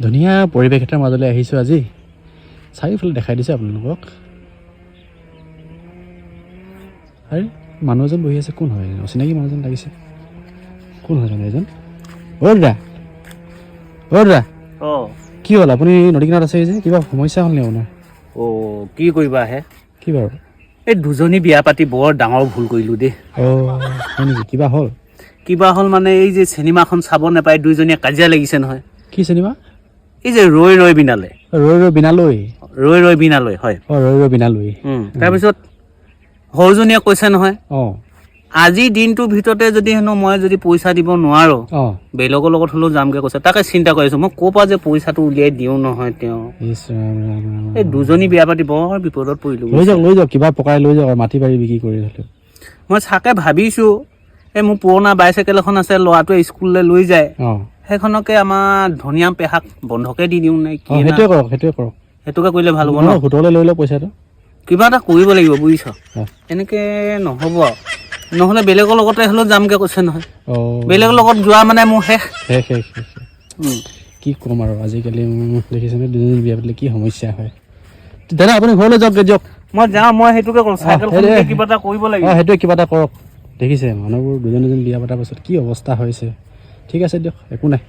ধুনীয়া পৰিৱেশ এটাৰ মাজলৈ আহিছোঁ আজি চাৰিওফালে দেখাই দিছোঁ আপোনালোকক আৰে মানুহ এজন বহি আছে কোন হয় অচিনাকি মানুহজন লাগিছে কোন হয় জানো এজন দাদা কি হ'ল আপুনি নদী কিনাৰত আছে যে কিবা সমস্যা হ'ল নি আপোনাৰ কি কৰিবা হে কি বাৰু এই দুজনী বিয়া পাতি বৰ ডাঙৰ ভুল কৰিলোঁ দেই হয় নেকি কিবা হ'ল মানে এই যে চিনেমাখন চাব নাপায় দুইজনীয়ে কাজিয়া লাগিছে নহয় কি চিনেমা এই যে ৰৈ বিনালে ৰৈ বিনালৈ হয় ৰৈ বিনালৈ তাৰপিছত সৰুজনীয়ে কৈছে নহয় আজি দিনটোৰ ভিতৰতে যদি হেনো মই যদি পইচা দিব নোৱাৰো বেলেগৰ লগত হ'লেও যামগে কৈছে তাকে চিন্তা কৰি আছো মই ক'ৰ পৰা যে পইচাটো উলিয়াই দিওঁ নহয় তেওঁ এই দুজনী বিয়া পাতি বৰ বিপদত পৰিলো লৈ যাওক কিবা পকাই লৈ যাওক মাটি বাৰী বিক্ৰী কৰি হ'লেও মই চাকে ভাবিছো এই মোৰ পুৰণা বাইচাইকেল এখন আছে ল'ৰাটোৱে স্কুললৈ লৈ যায় সেইখনকে আমাৰ ধনিয়া পেহাক বন্ধকে দি দিওঁ নে কি সেইটোৱে কৰক সেইটোকে কৰিলে ভাল হ'ব ন হোটেললৈ লৈ লওক পইচাটো কিবা এটা কৰিব লাগিব বুজিছ এনেকে নহ'ব নহ'লে বেলেগৰ লগতে হ'লেও যামগে কৈছে নহয় বেলেগৰ লগত যোৱা মানে মোৰ শেষ কি ক'ম আৰু আজিকালি দেখিছেনে দুজনী বিয়া পাতিলে কি সমস্যা হয় দাদা আপুনি ঘৰলৈ যাওকগৈ দিয়ক মই যাওঁ মই সেইটোকে কৰোঁ চাইকেলখনকে কিবা এটা কৰিব লাগিব সেইটোৱে কিবা এটা কৰক দেখিছে মানুহবোৰ দুজন বিয়া পতাৰ পাছত কি অৱস্থা হৈছে ঠিক আছে দিয়ক একো নাই